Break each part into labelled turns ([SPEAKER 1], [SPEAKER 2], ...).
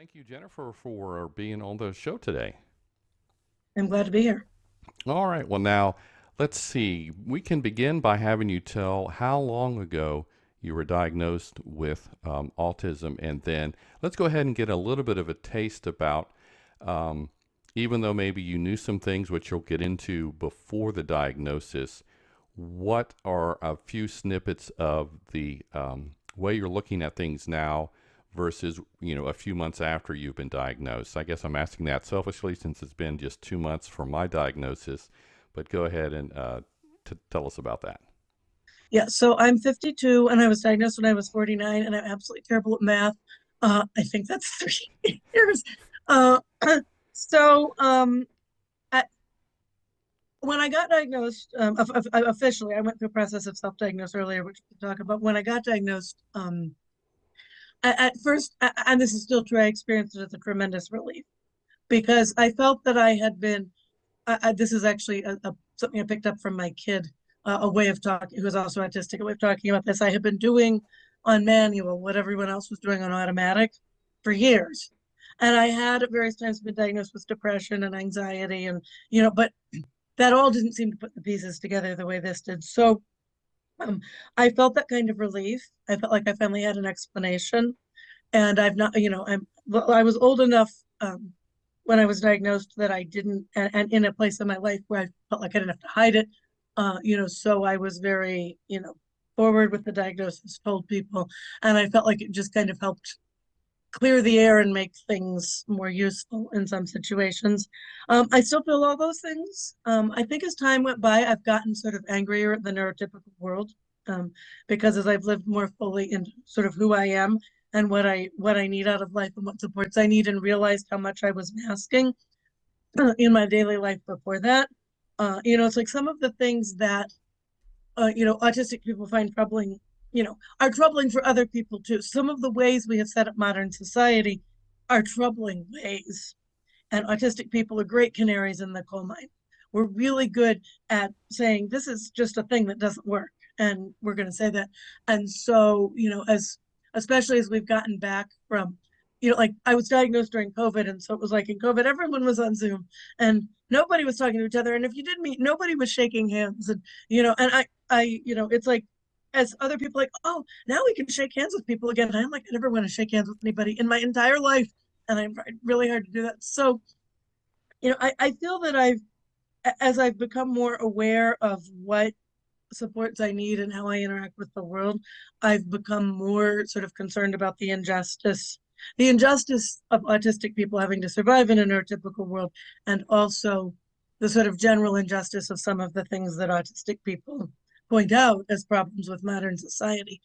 [SPEAKER 1] Thank you, Jennifer, for being on the show today.
[SPEAKER 2] I'm glad to be here.
[SPEAKER 1] All right, well, now let's see. We can begin by having you tell how long ago you were diagnosed with autism, and then let's go ahead and get a little bit of a taste about, um, even though maybe you knew some things which you'll get into before the diagnosis, what are a few snippets of the way you're looking at things now versus a few months after you've been diagnosed? I guess I'm asking that selfishly since it's been just 2 months from my diagnosis, but go ahead and tell us about that.
[SPEAKER 2] Yeah, so I'm 52 and I was diagnosed when I was 49 and I'm absolutely terrible at math. I think that's 3 years. Uh, so I, when I got diagnosed, officially, I went through a process of self-diagnosis earlier, which we can talk about. When I got diagnosed, at first, and this is still true, I experienced it as a tremendous relief because I felt that I had been this is actually something I picked up from my kid, a way of talking, who is also autistic, a way of talking about this. I had been doing on manual what everyone else was doing on automatic for years. And I had at various times been diagnosed with depression and anxiety, but that all didn't seem to put the pieces together the way this did. So um, I felt that kind of relief. I felt like I finally had an explanation. And I've not, I was old enough when I was diagnosed that I didn't, and in a place in my life where I felt like I didn't have to hide it, so I was very, forward with the diagnosis, told people, and I felt like it just kind of helped clear the air and make things more useful in some situations. I still feel all those things. I think as time went by, I've gotten sort of angrier at the neurotypical world, because as I've lived more fully in sort of who I am and what I need out of life and what supports I need, and realized how much I was masking in my daily life before that. It's like some of the things that autistic people find troubling, are troubling for other people too. Some of the ways we have set up modern society are troubling ways. And autistic people are great canaries in the coal mine. We're really good at saying this is just a thing that doesn't work. And we're going to say that. And so, especially as we've gotten back from, like I was diagnosed during COVID. And so it was like in COVID, everyone was on Zoom and nobody was talking to each other. And if you did meet, nobody was shaking hands. And it's like, as other people like, oh, now we can shake hands with people again. And I'm like, I never want to shake hands with anybody in my entire life. And I'm really hard to do that. So, I feel that as I've become more aware of what supports I need and how I interact with the world, I've become more sort of concerned about the injustice of autistic people having to survive in a neurotypical world, and also the sort of general injustice of some of the things that autistic people point out as problems with modern society.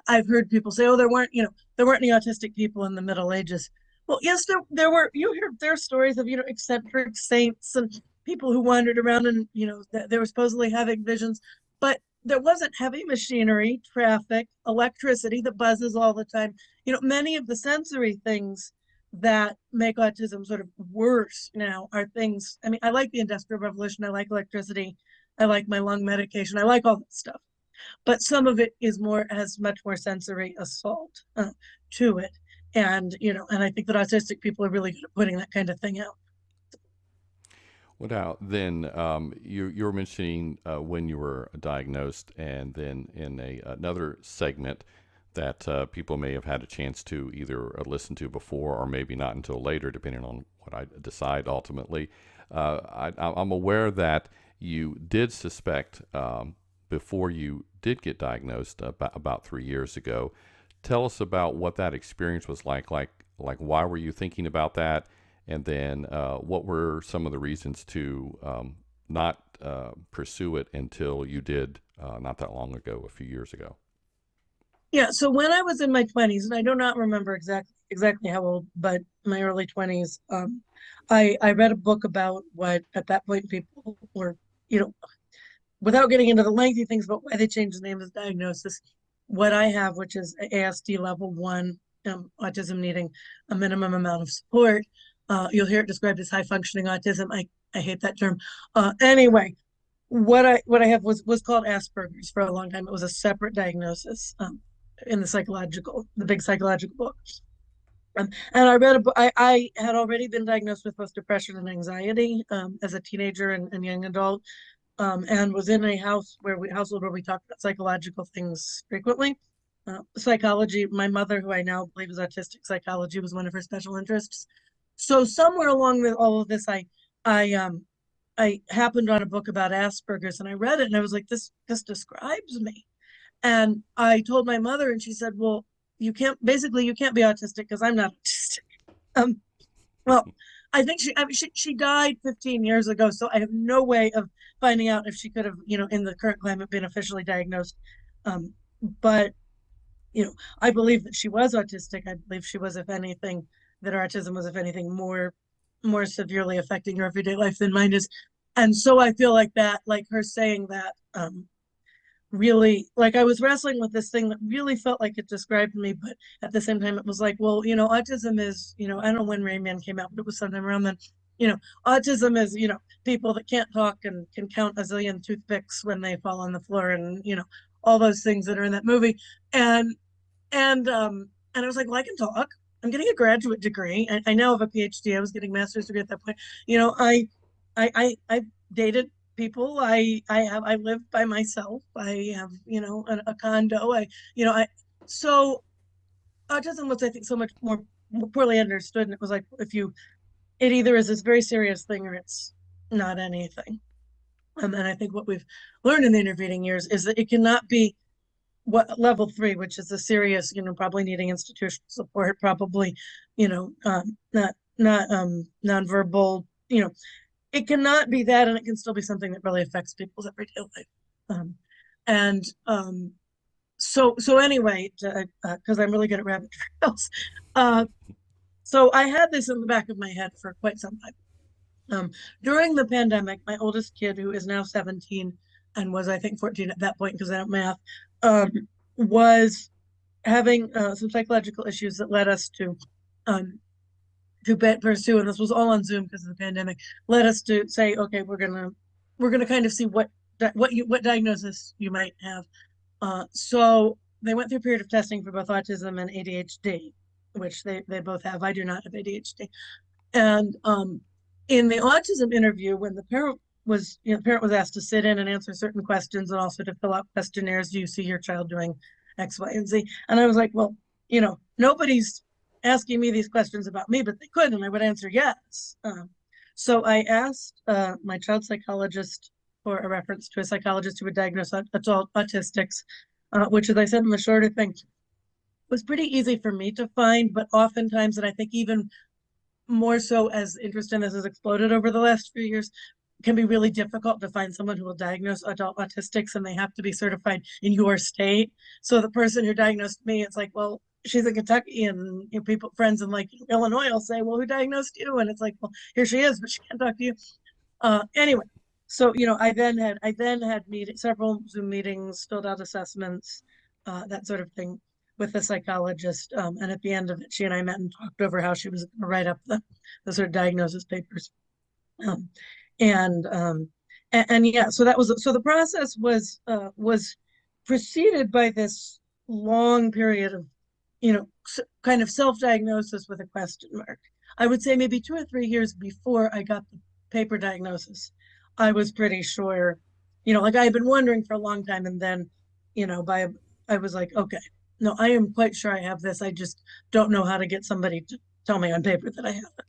[SPEAKER 2] I've heard people say, "Oh, there weren't any autistic people in the Middle Ages." Well, yes, there were. You hear their stories of eccentric saints and people who wandered around and they were supposedly having visions, but there wasn't heavy machinery, traffic, electricity that buzzes all the time. Many of the sensory things that make autism sort of worse now are things. I mean, I like the Industrial Revolution, I like electricity, I like my lung medication, I like all that stuff. But some of it has much more sensory assault to it. And I think that autistic people are really good at putting that kind of thing out.
[SPEAKER 1] What out then? You were mentioning when you were diagnosed, and then in another segment that people may have had a chance to either listen to before or maybe not until later, depending on what I decide ultimately. I'm aware that you did suspect before you did get diagnosed about 3 years ago. Tell us about what that experience was like. Like why were you thinking about that? And then what were some of the reasons to not pursue it until you did not that long ago, a few years ago?
[SPEAKER 2] Yeah, so when I was in my 20s, and I do not remember exactly how old, but my early 20s, I read a book about what at that point people were, you know, without getting into the lengthy things about why they changed the name of the diagnosis, what I have, which is ASD level 1, autism needing a minimum amount of support. You'll hear it described as high functioning autism. I hate that term. Anyway, what I have was called Asperger's for a long time. It was a separate diagnosis in the big psychological book. And I read a book. I had already been diagnosed with both depression and anxiety as a teenager and young adult, and was in a household where we talked about psychological things frequently. Psychology. My mother, who I now believe is autistic, psychology was one of her special interests. So somewhere along all of this, I happened on a book about Asperger's, and I read it, and I was like, this describes me. And I told my mother, and she said, well, you can't be autistic because I'm not autistic. Um, well, I think she died 15 years ago, so I have no way of finding out if she could have, in the current climate, been officially diagnosed. Um, but I believe that she was autistic. I believe she was, if anything, that her autism was, if anything, more severely affecting her everyday life than mine is. And so I feel like that, like her saying that, really, like, I was wrestling with this thing that really felt like it described me, but at the same time it was like, well, autism is, I don't know when Rain Man came out, but it was sometime around then. you know Autism is, people that can't talk and can count a zillion toothpicks when they fall on the floor, and all those things that are in that movie. And and um and I was like, well, I can talk. I'm getting a graduate degree. I now have a PhD. I was getting a master's degree at that point. I dated people. I live by myself. I have, a condo. I so autism was, I think, so much more poorly understood, and it was like, if you it either is this very serious thing or it's not anything. And I think what we've learned in the intervening years is that it cannot be what level three, which is a serious, probably needing institutional support, probably, not nonverbal, it cannot be that, and it can still be something that really affects people's everyday life. Um, and so anyway, because I'm really good at rabbit trails, uh, so I had this in the back of my head for quite some time. During the pandemic, my oldest kid, who is now 17 and was, I think, 14 at that point because I don't math, um, was having some psychological issues that led us um, to pursue, and this was all on Zoom because of the pandemic, led us to say, okay, we're gonna kind of see what diagnosis you might have. So they went through a period of testing for both autism and ADHD, which they both have. I do not have ADHD. And in the autism interview, when the parent was asked to sit in and answer certain questions and also to fill out questionnaires. Do you see your child doing X, Y, and Z? And I was like, well, nobody's asking me these questions about me, but they could, and I would answer yes. So I asked my child psychologist for a reference to a psychologist who would diagnose adult autistics, which, as I said in the shorter thing, was pretty easy for me to find, but oftentimes, and I think even more so as interest in this has exploded over the last few years, can be really difficult to find someone who will diagnose adult autistics, and they have to be certified in your state. So the person who diagnosed me, it's like, well, she's in Kentucky, and people, friends in like Illinois will say, well, who diagnosed you? And it's like, well, here she is, but she can't talk to you. Anyway, so I then had several Zoom meetings, filled out assessments, that sort of thing with the psychologist. And at the end of it, she and I met and talked over how she was going to write up the sort of diagnosis papers. Um, and yeah, so the process was preceded by this long period of, kind of self-diagnosis with a question mark. I would say maybe 2 or 3 years before I got the paper diagnosis, I was pretty sure, like I had been wondering for a long time, and then, by I was like, okay, no, I am quite sure I have this. I just don't know how to get somebody to tell me on paper that I have it.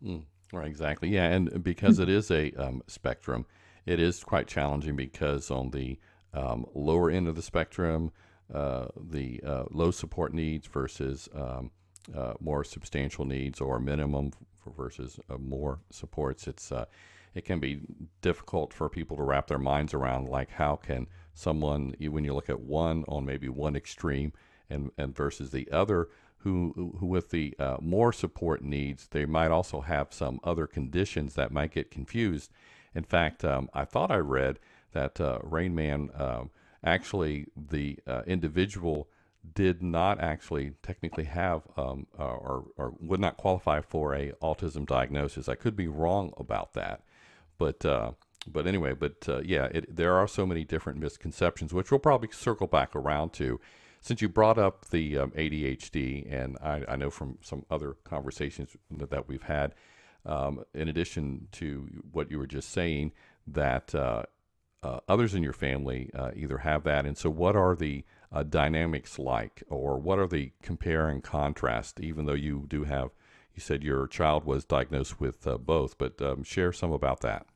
[SPEAKER 1] Mm, right, exactly. Yeah, and because it is a spectrum, it is quite challenging because on the lower end of the spectrum, the low support needs versus more substantial needs, or minimum versus more supports, it can be difficult for people to wrap their minds around, like how can someone, when you look at one on maybe one extreme and versus the other, who with the more support needs, they might also have some other conditions that might get confused. In fact, I thought I read that Rain Man, actually the individual did not actually technically have or would not qualify for a autism diagnosis. I could be wrong about that, but anyway, yeah, there are so many different misconceptions, which we'll probably circle back around to. Since you brought up the ADHD, and I know from some other conversations that we've had, in addition to what you were just saying, that others in your family either have that. And so, what are the dynamics like, or what are the compare and contrast, even though you do have, you said your child was diagnosed with both, but share some about that.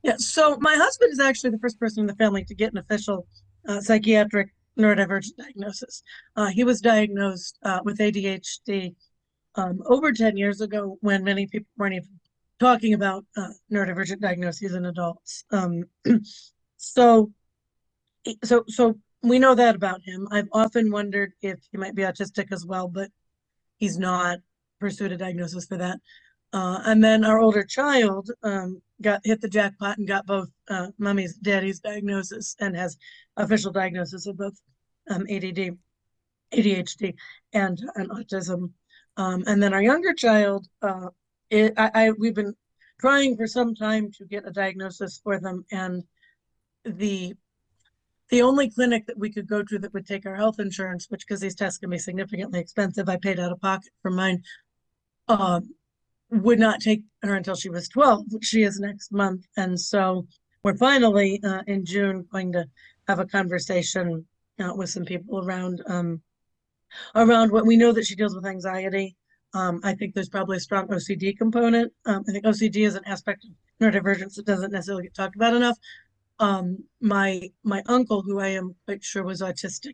[SPEAKER 2] Yeah, so my husband is actually the first person in the family to get an official psychiatric neurodivergent diagnosis. He was diagnosed with ADHD over 10 years ago, when many people weren't even talking about neurodivergent diagnoses in adults. So, so we know that about him. I've often wondered if he might be autistic as well, but he's not pursued a diagnosis for that. And then our older child got hit the jackpot and got both mommy's, daddy's diagnosis, and has official diagnosis of both ADD, ADHD, and autism. And then our younger child, we've been trying for some time to get a diagnosis for them, and the the only clinic that we could go to that would take our health insurance, which, because these tests can be significantly expensive, I paid out of pocket for mine, would not take her until she was 12, which she is next month. And so we're finally in June going to have a conversation with some people around what we know, that she deals with anxiety. I think there's probably a strong OCD component. I think OCD is an aspect of neurodivergence that doesn't necessarily get talked about enough. My uncle, who I am quite sure was autistic,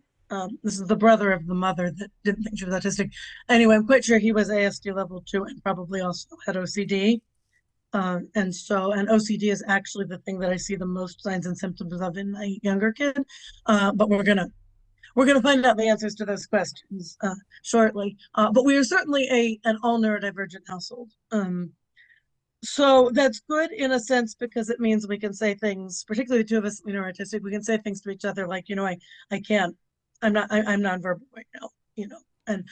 [SPEAKER 2] this is the brother of the mother that didn't think she was autistic. Anyway, I'm quite sure he was ASD level 2 and probably also had OCD. And OCD is actually the thing that I see the most signs and symptoms of in my younger kid. But we're gonna find out the answers to those questions shortly. But we are certainly an all neurodivergent household. So that's good in a sense, because it means we can say things, particularly the two of us, artistic, we can say things to each other like, I can't, I'm nonverbal right now, and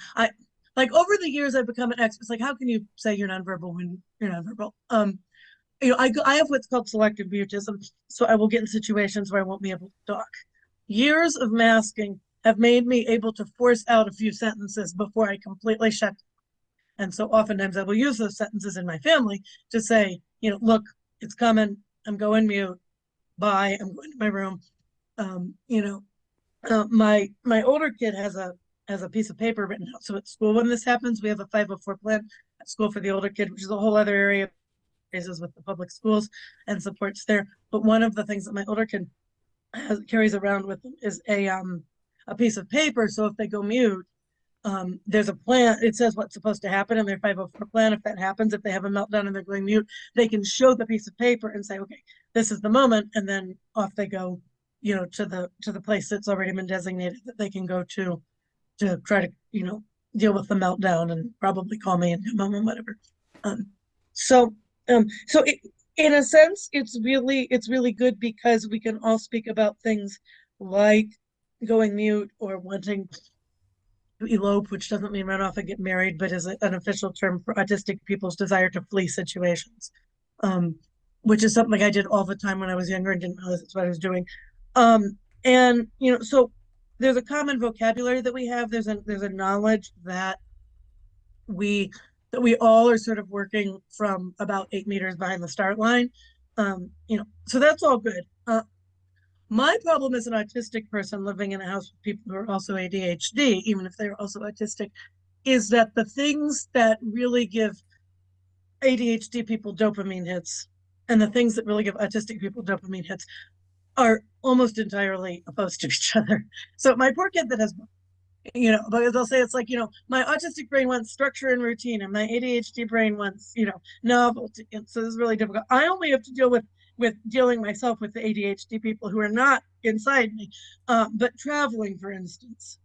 [SPEAKER 2] like, over the years, I've become an expert. It's like, how can you say you're nonverbal when you're nonverbal? I have what's called selective mutism, so I will get in situations where I won't be able to talk. Years of masking have made me able to force out a few sentences before I completely shut. And so oftentimes I will use those sentences in my family to say, look, it's coming. I'm going mute. Bye. I'm going to my room. My older kid has a piece of paper written out. So at school, when this happens, we have a 504 plan at school for the older kid, which is a whole other area, raises with the public schools and supports there. But one of the things that my older kid carries around with them is a piece of paper. So if they go mute, there's a plan. It says what's supposed to happen in their 504 plan. If that happens, if they have a meltdown and they're going mute, they can show the piece of paper and say, okay, this is the moment. And then off they go, to the place that's already been designated that they can go to try to, deal with the meltdown, and probably call me and come home and whatever. Um, so, in a sense, it's really good, because we can all speak about things like going mute or wanting elope, which doesn't mean run off and get married, but is an official term for autistic people's desire to flee situations, which is something I did all the time when I was younger and didn't realize that's what I was doing. And so there's a common vocabulary that we have. There's a knowledge that we all are sort of working from about 8 meters behind the start line. So that's all good. My problem as an autistic person living in a house with people who are also ADHD, even if they're also autistic, is that the things that really give ADHD people dopamine hits and the things that really give autistic people dopamine hits are almost entirely opposed to each other. So my poor kid that has, because they'll say it's like, my autistic brain wants structure and routine, and my ADHD brain wants, novelty. And so this is really difficult. I only have to deal with dealing myself with the ADHD people who are not inside me, but traveling, for instance.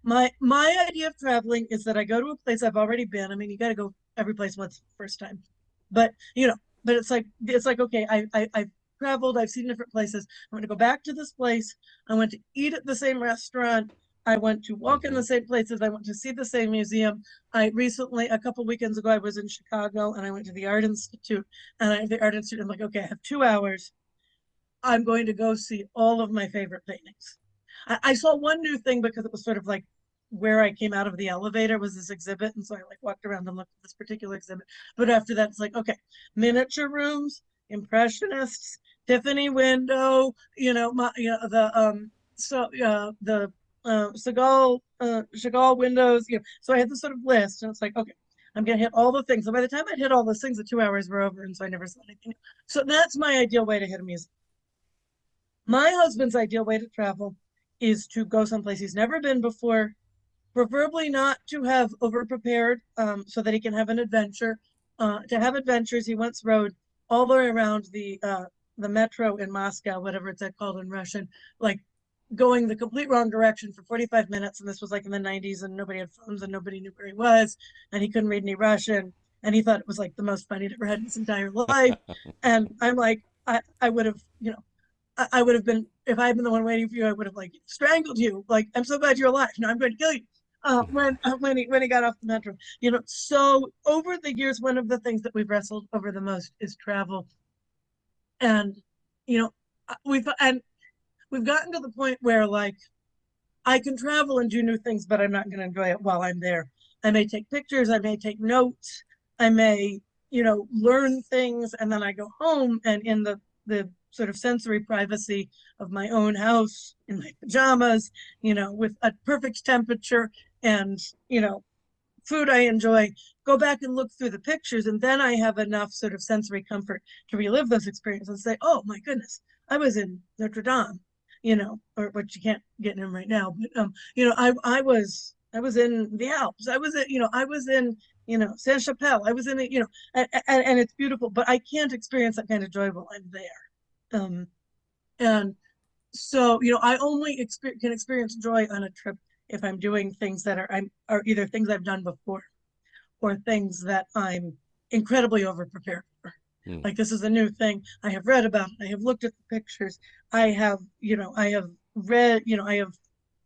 [SPEAKER 2] My idea of traveling is that I go to a place I've already been. I mean, you got to go every place once the first time, but it's like okay, I've traveled, I've seen different places. I'm going to go back to this place. I went to eat at the same restaurant. I went to walk in the same places. I went to see the same museum. A couple weekends ago, I was in Chicago and I went to the Art Institute. I'm like, okay, I have 2 hours. I'm going to go see all of my favorite paintings. I saw one new thing because it was sort of like where I came out of the elevator was this exhibit. And so I like walked around and looked at this particular exhibit. But after that, it's like, okay, miniature rooms, impressionists, Tiffany window, the Chagall windows, So I had this sort of list, and it's like, okay, I'm gonna hit all the things. So by the time I'd hit all those things, the 2 hours were over, and so I never saw anything. So that's my ideal way to hit a museum. My husband's ideal way to travel is to go someplace he's never been before, preferably not to have over-prepared, so that he can have an adventure. To have adventures, he once rode all the way around the metro in Moscow, whatever it's called in Russian, like going the complete wrong direction for 45 minutes. And this was like in the 90s, and nobody had phones and nobody knew where he was, and he couldn't read any Russian. And he thought it was like the most fun he'd ever had in his entire life. And I'm like, I would have, I would have been, if I had been the one waiting for you, I would have like strangled you. Like, I'm so glad you're alive. No, I'm going to kill you. When he got off the metro, so over the years, one of the things that we've wrestled over the most is travel. And, you know, we've gotten to the point where like I can travel and do new things, but I'm not going to enjoy it while I'm there. I may take pictures, I may take notes, I may, learn things, and then I go home, and in the sort of sensory privacy of my own house, in my pajamas, with a perfect temperature and, food I enjoy, go back and look through the pictures, and then I have enough sort of sensory comfort to relive those experiences and say, oh my goodness, I was in Notre Dame, or what you can't get in right now, but I was in the Alps. I was in, Saint Chapelle. I was in it, and it's beautiful, but I can't experience that kind of joy while I'm there. And so, I only can experience joy on a trip if I'm doing things that are either things I've done before or things that I'm incredibly over prepared for.
[SPEAKER 1] Hmm.
[SPEAKER 2] Like, this is a new thing. I have read about it. I have looked at the pictures. I have read, I have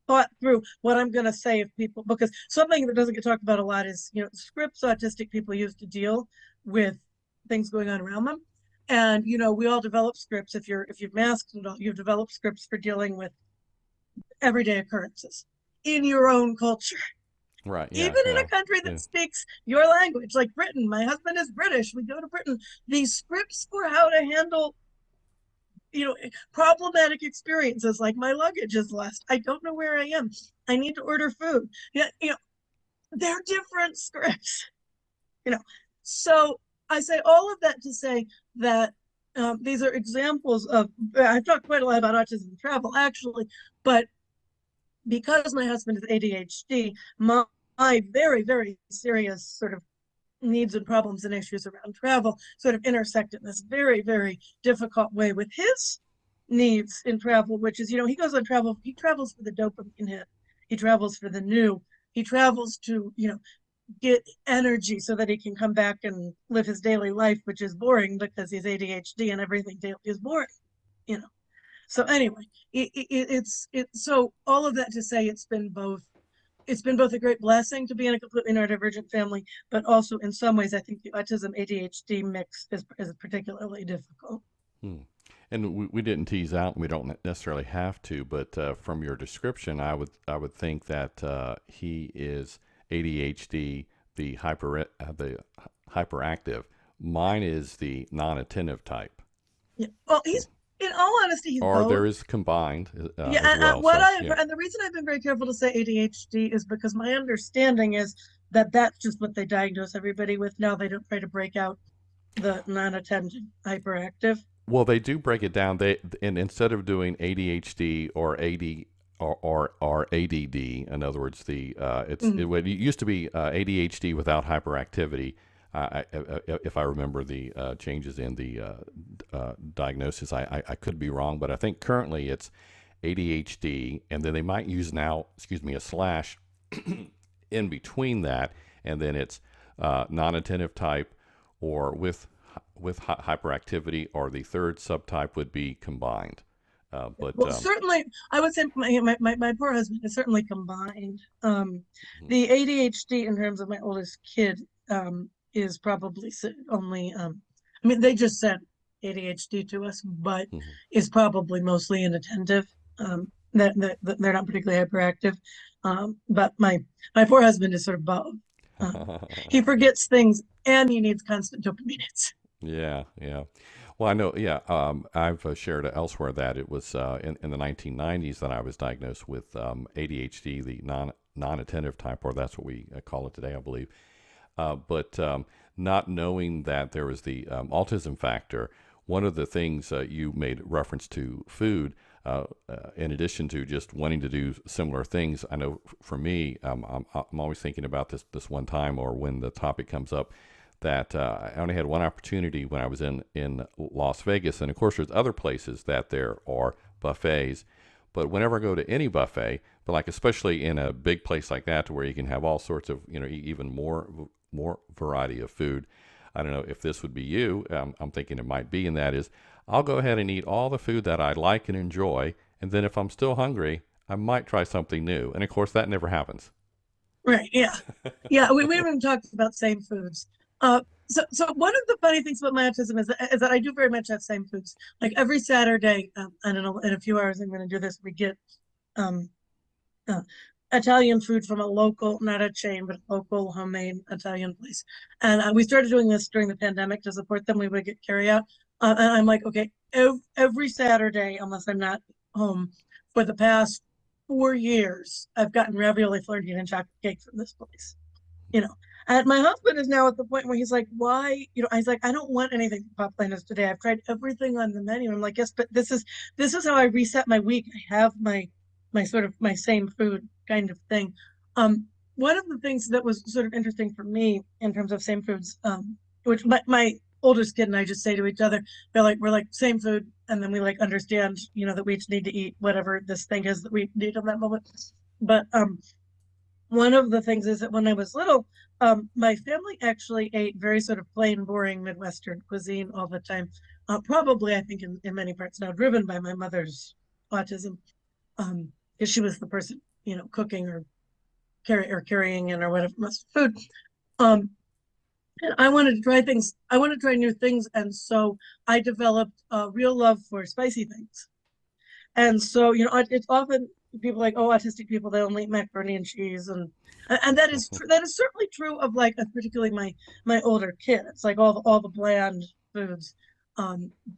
[SPEAKER 2] thought through what I'm going to say if people, because something that doesn't get talked about a lot is, scripts autistic people use to deal with things going on around them. And, we all develop scripts. If you've masked it all, you've developed scripts for dealing with everyday occurrences in your own culture.
[SPEAKER 1] Right. Yeah.
[SPEAKER 2] Even in
[SPEAKER 1] Yeah.
[SPEAKER 2] a country
[SPEAKER 1] Yeah.
[SPEAKER 2] that speaks your language, like Britain. My husband is British. We go to Britain. These scripts for how to handle, problematic experiences, like my luggage is lost. I don't know where I am. I need to order food. Yeah, they're different scripts. You know, so I say all of that to say that these are examples of. I've talked quite a lot about autism and travel, actually, but because my husband is ADHD, my very, very serious sort of needs and problems and issues around travel sort of intersect in this very, very difficult way with his needs in travel, which is, he goes on travel, he travels for the dopamine hit, he travels for the new, he travels to, get energy so that he can come back and live his daily life, which is boring because he's ADHD and everything daily is boring, you know. So anyway, so all of that to say it's been both a great blessing to be in a completely neurodivergent family, but also in some ways I think the autism ADHD mix is particularly difficult.
[SPEAKER 1] Hmm. And we didn't tease out, and we don't necessarily have to, but from your description, I would think that he is ADHD, the hyperactive. Mine is the non-attentive type.
[SPEAKER 2] Yeah. Well, he's in all honesty, he's
[SPEAKER 1] Or
[SPEAKER 2] both.
[SPEAKER 1] there is combined
[SPEAKER 2] Yeah,
[SPEAKER 1] as well.
[SPEAKER 2] what
[SPEAKER 1] So
[SPEAKER 2] I
[SPEAKER 1] yeah.
[SPEAKER 2] and the reason I've been very careful to say ADHD is because my understanding is that that's just what they diagnose everybody with now. They don't try to break out the non-attentive hyperactive.
[SPEAKER 1] Well, they do break it down. And instead of doing ADHD or or ADD, in other words, it used to be ADHD without hyperactivity. If I remember the changes in the diagnosis, I could be wrong, but I think currently it's ADHD, and then they might use now, a slash in between that, and then it's non-attentive type or with hyperactivity, or the third subtype would be combined. But
[SPEAKER 2] Well, certainly, I would say my poor husband is certainly combined.
[SPEAKER 1] mhm,
[SPEAKER 2] The ADHD in terms of my oldest kid is probably only, I mean, they just said ADHD to us, but
[SPEAKER 1] mhm,
[SPEAKER 2] is probably mostly inattentive. that they're not particularly hyperactive. But my poor husband is sort of both. He forgets things and he needs constant dopamine hits.
[SPEAKER 1] Yeah, yeah. Well, I know, yeah, I've shared elsewhere that it was in the 1990s that I was diagnosed with ADHD, the non-attentive type, or that's what we call it today, I believe. But not knowing that there was the autism factor, one of the things you made reference to food, in addition to just wanting to do similar things. I know for me, I'm always thinking about this one time, or when the topic comes up, that I only had one opportunity when I was in Las Vegas, and of course there's other places that there are buffets. But whenever I go to any buffet, but like especially in a big place like that, to where you can have all sorts of, even more variety of food. I don't know if this would be you. I'm thinking it might be, and that is, I'll go ahead and eat all the food that I like and enjoy, and then if I'm still hungry, I might try something new. And of course, that never happens.
[SPEAKER 2] Right. Yeah. Yeah. We haven't even talked about same foods. So one of the funny things about my autism is that I do very much have same foods. Like every Saturday, I don't know, in a few hours I'm going to do this. We get um, uh, Italian food from a local, not a chain, but a local homemade Italian place. And we started doing this during the pandemic to support them. We would get carry out. And I'm like, okay, every Saturday, unless I'm not home, for the past 4 years, I've gotten ravioli, flirting, and chocolate cake from this place. You know, and my husband is now at the point where he's like, why? I was like, I don't want anything from Pop Planners today. I've tried everything on the menu. I'm like, yes, but this is how I reset my week. I have my sort of my same food kind of thing. One of the things that was sort of interesting for me in terms of same foods, which my oldest kid and I just say to each other, we're like same food, and then we like understand, that we each need to eat whatever this thing is that we need at that moment. But one of the things is that when I was little, my family actually ate very sort of plain, boring Midwestern cuisine all the time. Probably, I think, in many parts now driven by my mother's autism, because she was the person, cooking or carrying in or whatever most food. Um, and I wanted to try things. I wanted to try new things, and so I developed a real love for spicy things. And so, it's often people like, oh, autistic people, they only eat macaroni and cheese. And that is true. That is certainly true of like, particularly my older kid. It's like all the bland foods.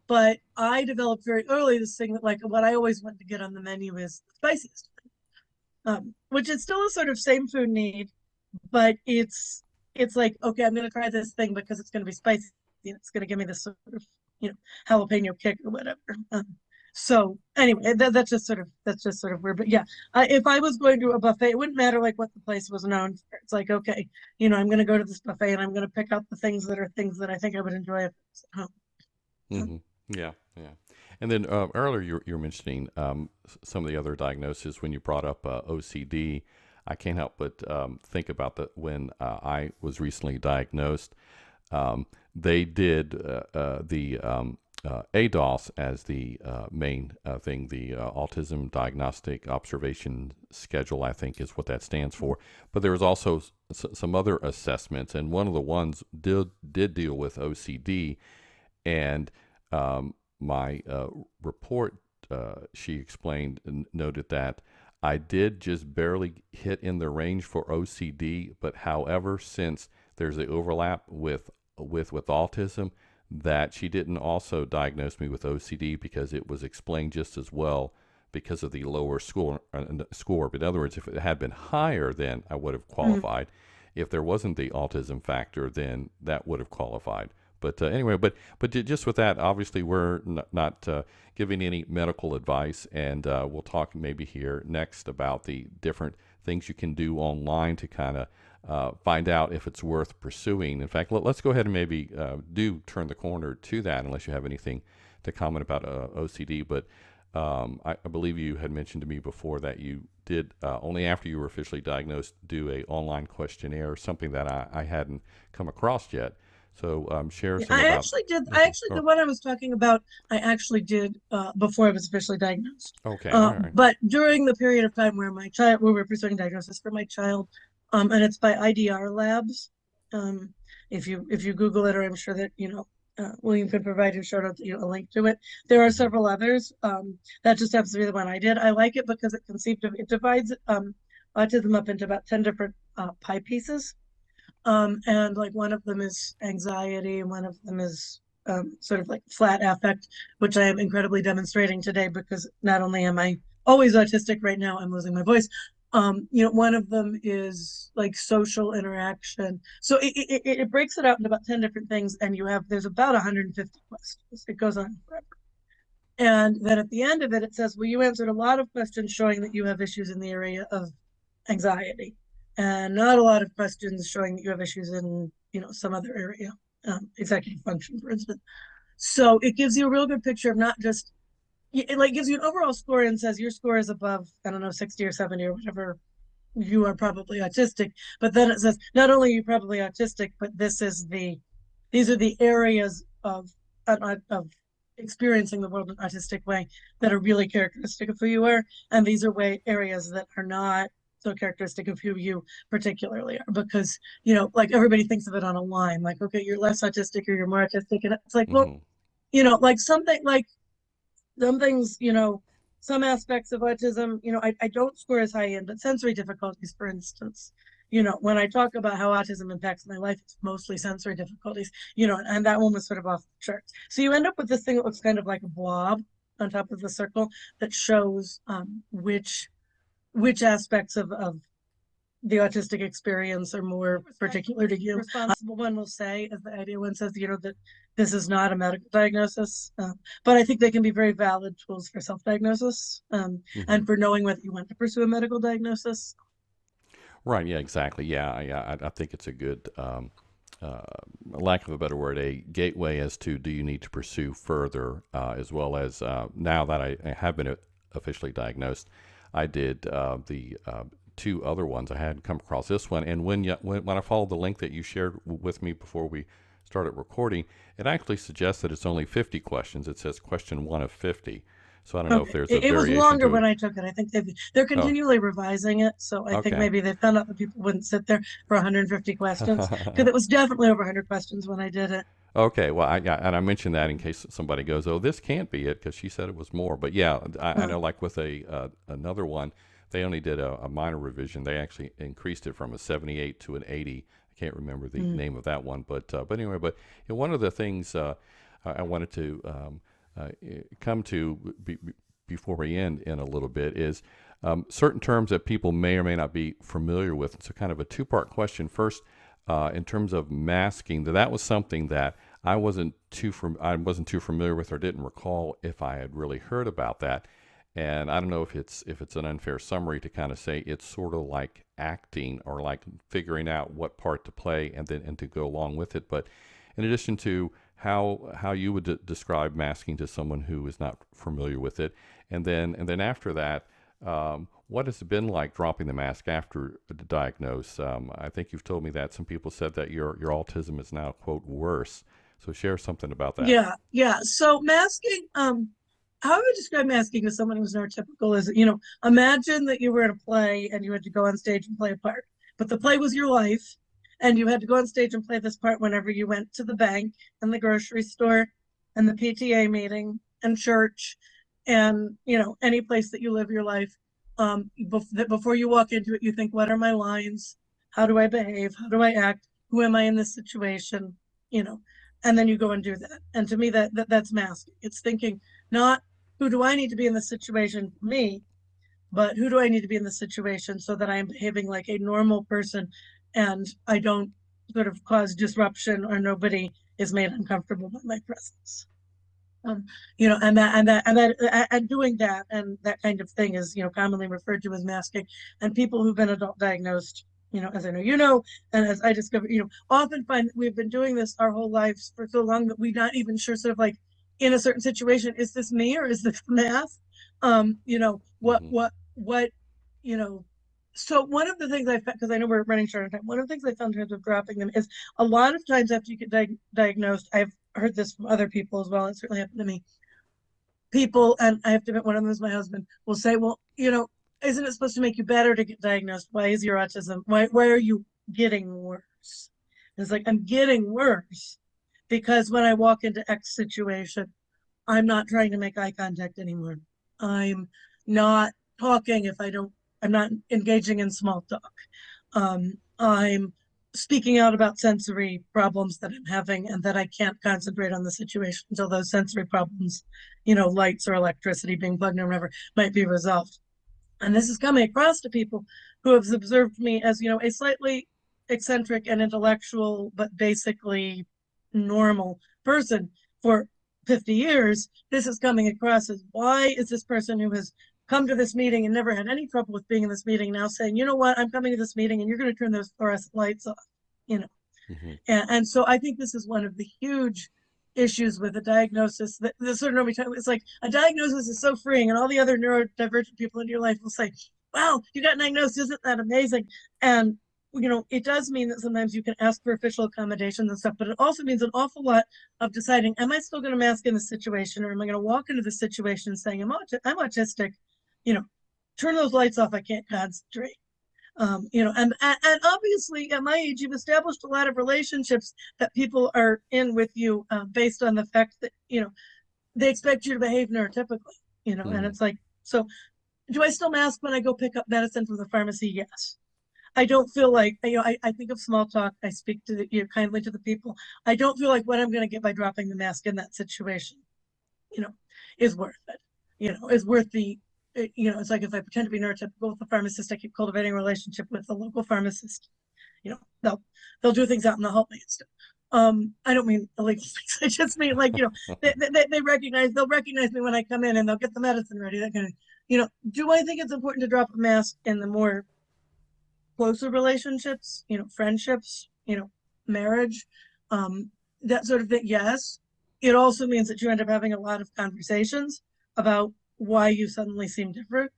[SPEAKER 2] But I developed very early this thing that like what I always want to get on the menu is the spiciest, which is still a sort of same food need, but it's like, okay, I'm going to try this thing because it's going to be spicy. It's going to give me this sort of, jalapeno kick or whatever. So anyway, that's just sort of weird. But yeah, if I was going to a buffet, it wouldn't matter like what the place was known for. It's like, okay, I'm going to go to this buffet and I'm going to pick out the things that are things that I think I would enjoy if I was at home.
[SPEAKER 1] Hmm. Yeah, yeah. And then earlier you were mentioning some of the other diagnoses when you brought up OCD. I can't help but think about that when I was recently diagnosed. They did the ADOS as the main thing, the Autism Diagnostic Observation Schedule, I think is what that stands for. But there was also some other assessments, and one of the ones did deal with OCD. And my report, she explained, noted that I did just barely hit in the range for OCD, but however, since there's an overlap with autism, that she didn't also diagnose me with OCD because it was explained just as well because of the lower score. But in other words, if it had been higher, then I would have
[SPEAKER 2] Mhm.
[SPEAKER 1] qualified. If there wasn't the autism factor, then that would have qualified. But anyway, but just with that, obviously we're not giving any medical advice, and we'll talk maybe here next about the different things you can do online to kind of find out if it's worth pursuing. In fact, let's go ahead and maybe do turn the corner to that, unless you have anything to comment about OCD. But I believe you had mentioned to me before that you did only after you were officially diagnosed do a online questionnaire, something that I hadn't come across yet. So share
[SPEAKER 2] Yeah,
[SPEAKER 1] some about.
[SPEAKER 2] I
[SPEAKER 1] Okay.
[SPEAKER 2] actually
[SPEAKER 1] Oh,
[SPEAKER 2] the one I was talking about, I actually did before I was officially diagnosed.
[SPEAKER 1] okay. All right.
[SPEAKER 2] But during the period of time where we were pursuing diagnosis for my child, and it's by IDRlabs. If you Google it, or I'm sure that William could provide in show notes, a link to it. There are several others. That just happens to be the one I did. I like it because it divides autism up into about 10 different pie pieces. And like one of them is anxiety, and one of them is sort of like flat affect, which I am incredibly demonstrating today because not only am I always autistic right now, I'm losing my voice. One of them is like social interaction. So it breaks it out into about 10 different things, and there's about 150 questions. It goes on forever. And then at the end of it, it says, well, you answered a lot of questions showing that you have issues in the area of anxiety, and not a lot of questions showing that you have issues in, some other area, executive function, for instance. So it gives you a real good picture of not just, it like gives you an overall score and says your score is above, I don't know, 60 or 70 or whatever, you are probably autistic. But then it says, not only are you probably autistic, but these are the areas of experiencing the world in an autistic way that are really characteristic of who you are. And these are areas that are not so characteristic of who you particularly are, because, like everybody thinks of it on a line, like, okay, you're less autistic or you're more autistic. And it's like, well, like something like some things, some aspects of autism, I don't score as high in, but sensory difficulties, for instance, when I talk about how autism impacts my life, it's mostly sensory difficulties, and that one was sort of off the charts. So you end up with this thing that looks kind of like a blob on top of the circle that shows which aspects of the autistic experience are more particular to you. Responsible one will say, as the idea one says, that this is not a medical diagnosis, but I think they can be very valid tools for self-diagnosis, and for knowing whether you want to pursue a medical diagnosis.
[SPEAKER 1] Right. Yeah. Exactly. Yeah. I think it's a good, lack of a better word, a gateway as to do you need to pursue further, as well as now that I have been officially diagnosed, I did the two other ones. I hadn't come across this one, and when I followed the link that you shared with me before we started recording, it actually suggests that it's only 50 questions. It says question 1 of 50. So I don't know if there's a
[SPEAKER 2] It was
[SPEAKER 1] variation
[SPEAKER 2] longer
[SPEAKER 1] to
[SPEAKER 2] when
[SPEAKER 1] it.
[SPEAKER 2] I took it. I think they're continually revising it. So I think
[SPEAKER 1] Okay.
[SPEAKER 2] maybe they found out that people wouldn't sit there for 150 questions, because it was definitely over 100 questions when I did it.
[SPEAKER 1] Okay, well, and I mentioned that in case somebody goes, "Oh, this can't be it," because she said it was more. But yeah, I know, like with another one, they only did a minor revision. They actually increased it from a 78 to an 80. I can't remember the name of that one, but anyway, one of the things I wanted to come to before we end in a little bit is certain terms that people may or may not be familiar with. So, kind of a two-part question. First, in terms of masking, that was something that I wasn't too familiar with, or didn't recall if I had really heard about that. And I don't know if it's an unfair summary to kind of say it's sort of like acting, or like figuring out what part to play and to go along with it. But in addition to how you would describe masking to someone who is not familiar with it, and then after that, what has it been like dropping the mask after the diagnose? I think you've told me that some people said that your autism is now, quote, worse. So share something about that.
[SPEAKER 2] Yeah. So masking, how I would describe masking to someone who's neurotypical is, imagine that you were in a play and you had to go on stage and play a part, but the play was your life, and you had to go on stage and play this part whenever you went to the bank and the grocery store and the PTA meeting and church, and any place that you live your life. Before you walk into it, you think, what are my lines? How do I behave? How do I act? Who am I in this situation? And then you go and do that. And to me, that's masking. It's thinking not who do I need to be in this situation for me, but who do I need to be in this situation so that I am behaving like a normal person, and I don't sort of cause disruption, or nobody is made uncomfortable by my presence. And doing that and that kind of thing is, commonly referred to as masking. And people who've been adult diagnosed, as I know, and as I discovered, often find that we've been doing this our whole lives for so long that we're not even sure, sort of like in a certain situation, is this me or is this math? What, so one of the things I found, because I know we're running short on time, one of the things I found in terms of dropping them is a lot of times after you get diagnosed, I've heard this from other people as well, it certainly happened to me, people, and I have to admit, one of them is my husband, will say, well, isn't it supposed to make you better to get diagnosed? Why is your autism, why are you getting worse? And it's like, I'm getting worse because when I walk into X situation, I'm not trying to make eye contact anymore. I'm not talking if I don't, I'm not engaging in small talk. I'm speaking out about sensory problems that I'm having and that I can't concentrate on the situation until those sensory problems, lights or electricity being plugged in or whatever, might be resolved. And this is coming across to people who have observed me as, a slightly eccentric and intellectual, but basically normal person for 50 years. This is coming across as, why is this person who has come to this meeting and never had any trouble with being in this meeting now saying, you know what, I'm coming to this meeting and you're going to turn those fluorescent lights off, you know?
[SPEAKER 1] Hmm.
[SPEAKER 2] And so I think this is one of the huge issues with a diagnosis that this sort of nobody talks. It's like a diagnosis is so freeing, and all the other neurodivergent people in your life will say, "Wow, you got diagnosed! Isn't that amazing?" And it does mean that sometimes you can ask for official accommodations and stuff, but it also means an awful lot of deciding: am I still going to mask in the situation, or am I going to walk into the situation saying, I'm autistic, turn those lights off. I can't concentrate." And obviously at my age, you've established a lot of relationships that people are in with you based on the fact that, they expect you to behave neurotypically, and
[SPEAKER 1] Hmm.
[SPEAKER 2] it's like, so do I still mask when I go pick up medicine from the pharmacy? Yes. I don't feel like, I think of small talk. I speak to kindly to the people. I don't feel like what I'm going to get by dropping the mask in that situation, you know, is worth it, is worth it's like if I pretend to be neurotypical with the pharmacist, I keep cultivating a relationship with the local pharmacist. They'll do things out and they'll help me and stuff. I don't mean illegal things. I just mean like, they'll recognize me when I come in and they'll get the medicine ready. That kind of, do I think it's important to drop a mask in the more closer relationships, friendships, marriage, that sort of thing? Yes. It also means that you end up having a lot of conversations about why you suddenly seem different,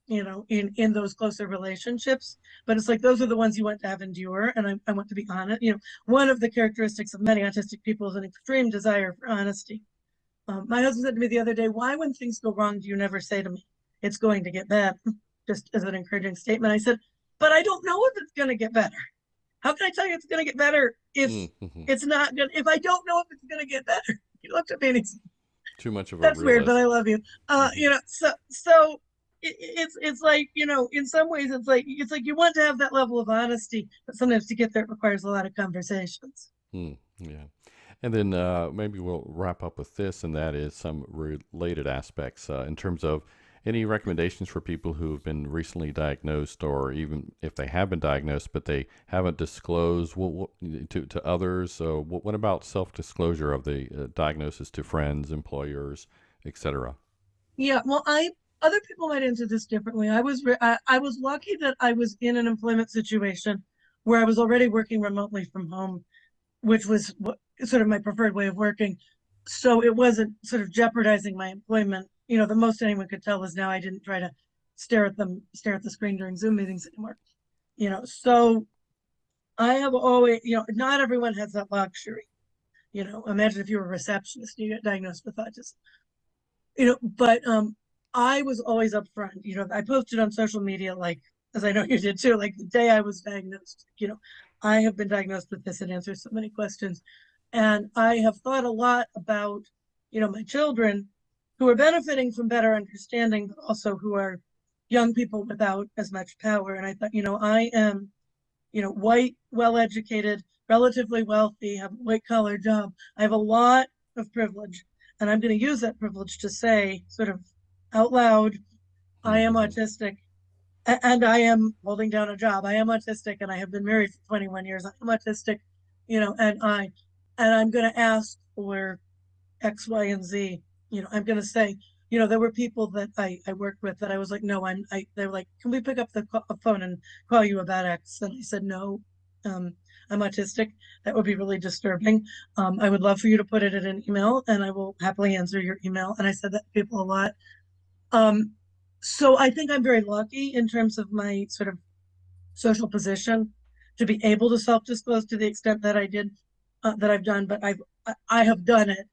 [SPEAKER 2] in those closer relationships. But it's like those are the ones you want to have endure. And I want to be honest. One of the characteristics of many autistic people is an extreme desire for honesty. My husband said to me the other day, "Why, when things go wrong, do you never say to me, it's going to get bad?" Just as an encouraging statement. I said, "But I don't know if it's going to get better. How can I tell you it's going to get better if
[SPEAKER 1] Hmm.
[SPEAKER 2] it's not good? If I don't know if it's going to get better?" He looked at me and he said,
[SPEAKER 1] Too much of a
[SPEAKER 2] "That's weird, but
[SPEAKER 1] realist.
[SPEAKER 2] I love you."
[SPEAKER 1] Hmm.
[SPEAKER 2] So it's like, in some ways it's like you want to have that level of honesty, but sometimes to get there it requires a lot of conversations.
[SPEAKER 1] Yeah. And then maybe we'll wrap up with this, and that is some related aspects in terms of any recommendations for people who have been recently diagnosed, or even if they have been diagnosed but they haven't disclosed to others. So, what about self-disclosure of the diagnosis to friends, employers, etc.?
[SPEAKER 2] Yeah, well, I other people might answer this differently. I was lucky that I was in an employment situation where I was already working remotely from home, which was sort of my preferred way of working. So it wasn't sort of jeopardizing my employment. The most anyone could tell is now I didn't try to stare at the screen during Zoom meetings anymore. So I have always, not everyone has that luxury. Imagine if you were a receptionist and you get diagnosed with autism. But I was always upfront. I posted on social media, like, as I know you did too, like the day I was diagnosed. I have been diagnosed with this and answered so many questions. And I have thought a lot about, my children who are benefiting from better understanding, but also who are young people without as much power. And I thought, I am, white, well educated, relatively wealthy, have a white collar job. I have a lot of privilege. And I'm going to use that privilege to say, sort of out loud, I am
[SPEAKER 1] Mm-hmm.
[SPEAKER 2] autistic and I am holding down a job. I am autistic and I have been married for 21 years. I'm autistic, and I'm going to ask for X, Y, and Z. I'm going to say, there were people that I worked with that I was like, no, they were like, can we pick up the phone and call you about X? And I said, no, um, I'm autistic. That would be really disturbing. I would love for you to put it in an email and I will happily answer your email. And I said that to people a lot. Um, so I think I'm very lucky in terms of my sort of social position to be able to self-disclose to the extent that I did, that I've done, but I have done it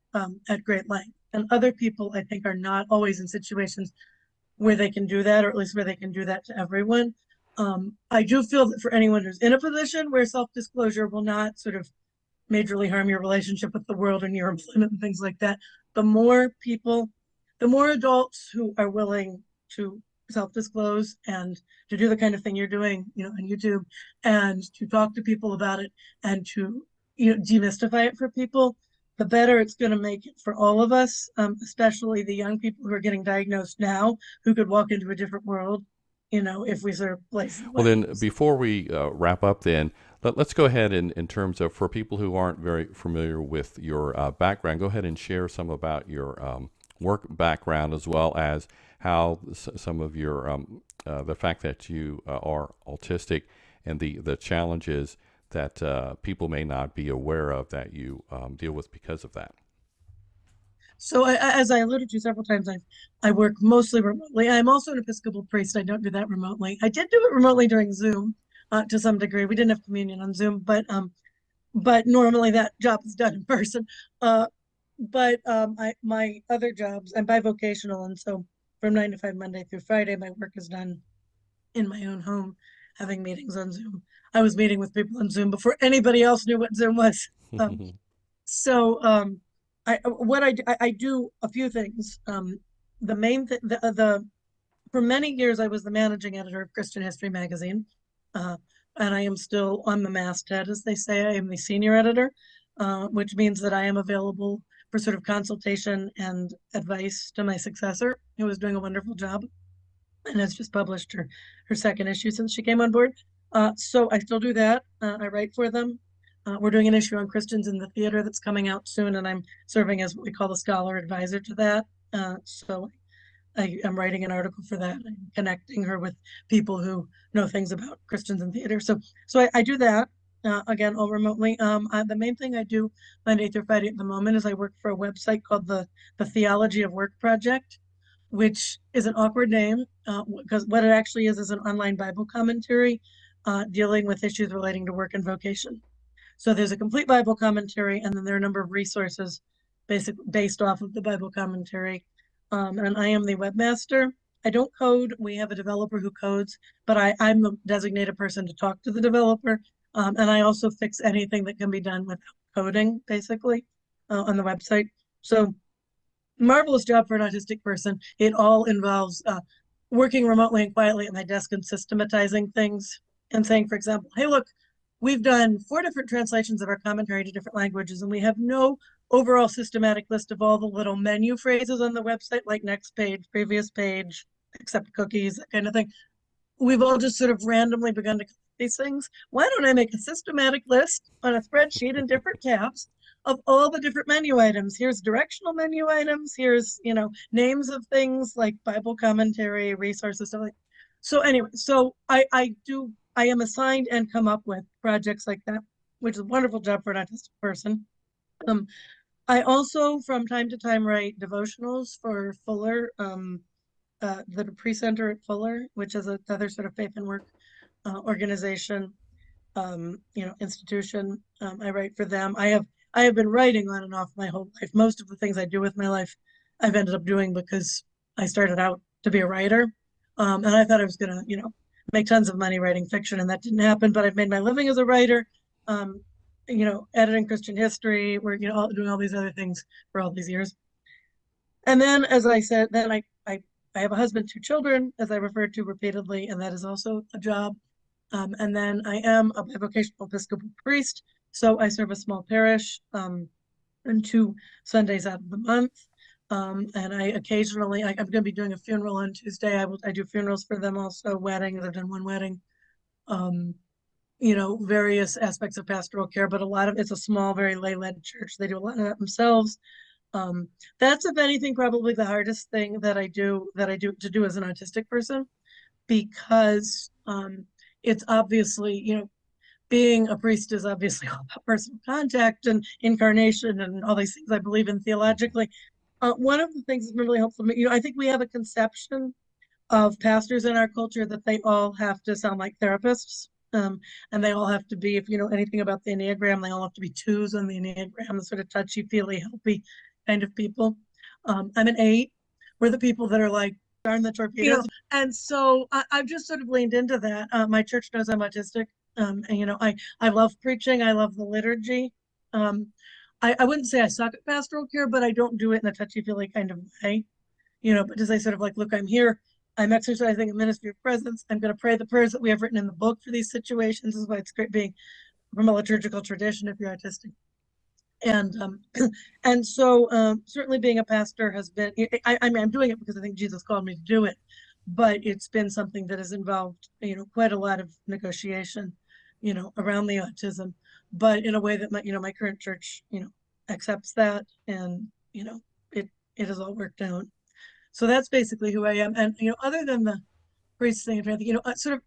[SPEAKER 2] at great length. And other people, I think, are not always in situations where they can do that, or at least where they can do that to everyone. I do feel that for anyone who's in a position where self-disclosure will not sort of majorly harm your relationship with the world and your employment and things like that. The more people, the more adults who are willing to self-disclose and to do the kind of thing you're doing, on YouTube, and to talk to people about it and to, demystify it for people, the better it's going to make it for all of us, especially the young people who are getting diagnosed now, who could walk into a different world, if we sort of place the
[SPEAKER 1] Well,
[SPEAKER 2] way.
[SPEAKER 1] then, before we wrap up, then let's go ahead and, in terms of, for people who aren't very familiar with your background, go ahead and share some about your work background, as well as how some of your the fact that you are autistic and the challenges that people may not be aware of that you deal with because of that.
[SPEAKER 2] So, as I alluded to several times, I work mostly remotely. I'm also an Episcopal priest. I don't do that remotely. I did do it remotely during Zoom, to some degree. We didn't have communion on Zoom, but normally that job is done in person. My other jobs, I'm bivocational, and so from 9 to 5 Monday through Friday, my work is done in my own home, having meetings on Zoom. I was meeting with people on Zoom before anybody else knew what Zoom was. Um, so I do a few things. The main thing, the for many years I was the managing editor of Christian History magazine, uh, and I am still on the masthead, as they say. I am the senior editor, which means that I am available for sort of consultation and advice to my successor, who is doing a wonderful job and has just published her second issue since she came on board. So I still do that. I write for them. We're doing an issue on Christians in the theater that's coming out soon, and I'm serving as what we call the scholar advisor to that. So I am writing an article for that and connecting her with people who know things about Christians in theater. So I do that, again, all remotely. The main thing I do Monday through Friday at the moment is I work for a website called the Theology of Work Project, which is an awkward name, because what it actually is an online Bible commentary, dealing with issues relating to work and vocation. So there's a complete Bible commentary, and then there are a number of resources based off of the Bible commentary. And I am the webmaster. I don't code. We have a developer who codes, but I'm the designated person to talk to the developer. And I also fix anything that can be done without coding, basically, on the website. So marvelous job for an autistic person. It all involves working remotely and quietly at my desk and systematizing things and saying, for example, hey, look, we've done 4 different translations of our commentary to different languages, and we have no overall systematic list of all the little menu phrases on the website, like next page, previous page, accept cookies, that kind of thing. We've all just sort of randomly begun to these things. Why don't I make a systematic list on a spreadsheet in different tabs of all the different menu items? Here's directional menu items. Here's, names of things like Bible commentary, resources, stuff like. So anyway, so I am assigned and come up with projects like that, which is a wonderful job for an autistic person. Um, I also, from time to time, write devotionals for Fuller, the Dupree Center at Fuller, which is another sort of faith and work organization, institution. I write for them. I have been writing on and off my whole life. Most of the things I do with my life, I've ended up doing because I started out to be a writer, and I thought I was gonna, make tons of money writing fiction, and that didn't happen. But I've made my living as a writer. Um, editing Christian history. We're doing all these other things for all these years. And then, as I said, then I have a husband, 2 children, as I referred to repeatedly, and that is also a job. And then I am a bivocational Episcopal priest, so I serve a small parish, and 2 Sundays out of the month. And I occasionally, I'm going to be doing a funeral on Tuesday. I do funerals for them also, weddings. I've done one wedding. Um, various aspects of pastoral care, but a lot of it's a small, very lay-led church. They do a lot of that themselves. That's, if anything, probably the hardest thing that I do to do as an autistic person, because it's obviously, being a priest is obviously all about personal contact and incarnation and all these things I believe in theologically. One of the things that's been really helpful to me, I think we have a conception of pastors in our culture that they all have to sound like therapists. And they all have to be, if you know anything about the Enneagram, they all have to be 2s on the Enneagram, the sort of touchy feely, helpy kind of people. I'm an 8. We're the people that are like, darn the torpedoes. And so I've just sort of leaned into that. My church knows I'm autistic. And I love preaching. I love the liturgy. I wouldn't say I suck at pastoral care, but I don't do it in a touchy-feely kind of way, but just I sort of like, look, I'm here. I'm exercising a ministry of presence. I'm going to pray the prayers that we have written in the book for these situations. This is why it's great being from a liturgical tradition if you're autistic. And and so certainly being a pastor has been, I mean, I'm doing it because I think Jesus called me to do it, but it's been something that has involved, quite a lot of negotiation, around the autism, but in a way that my current church, accepts that, and, it has all worked out. So that's basically who I am. And, other than the priest thing, sort of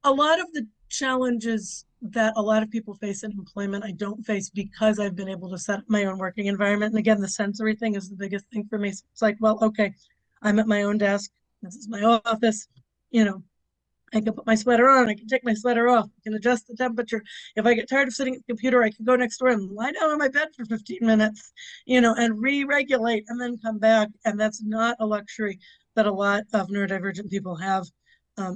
[SPEAKER 2] a lot of the challenges that a lot of people face in employment, I don't face because I've been able to set up my own working environment. And again, the sensory thing is the biggest thing for me. So it's like, well, okay, I'm at my own desk. This is my office. You know, I can put my sweater on. I can take my sweater off. I can adjust the temperature. If I get tired of sitting at the computer, I can go next door and lie down on my bed for 15 minutes, and re-regulate and then come back. And that's not a luxury that a lot of neurodivergent people have,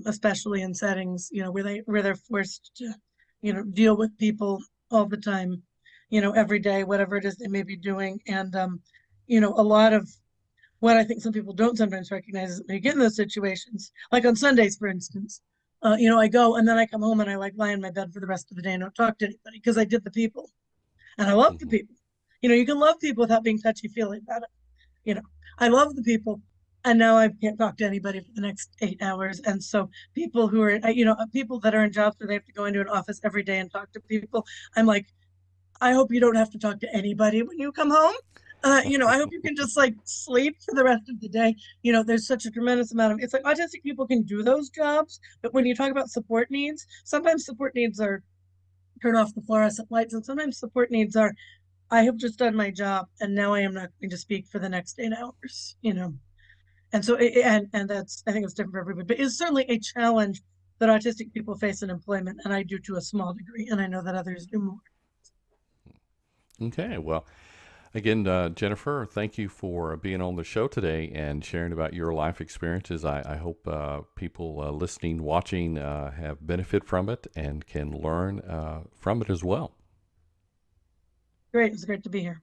[SPEAKER 2] especially in settings, where they're forced to, deal with people all the time, every day, whatever it is they may be doing. And a lot of what I think some people don't sometimes recognize is when you get in those situations, like on Sundays, for instance, I go and then I come home and I like lie in my bed for the rest of the day and don't talk to anybody because I did the people and I love the
[SPEAKER 1] Hmm.
[SPEAKER 2] people. You can love people without being touchy feely about it. You know, I love the people, and now I can't talk to anybody for the next 8 hours. And so people who are, people that are in jobs where they have to go into an office every day and talk to people, I'm like, I hope you don't have to talk to anybody when you come home. I hope you can just like sleep for the rest of the day. There's such a tremendous amount of, it's like autistic people can do those jobs, but when you talk about support needs, sometimes support needs are turn off the fluorescent lights, and sometimes support needs are, I have just done my job and now I am not going to speak for the next 8 hours. And so, and that's, I think it's different for everybody, but it's certainly a challenge that autistic people face in employment, and I do to a small degree, and I know that others do more.
[SPEAKER 1] Okay, well, again, Jennifer, thank you for being on the show today and sharing about your life experiences. I hope people listening, watching have benefit from it and can learn from it as well.
[SPEAKER 2] Great, it's great to be here.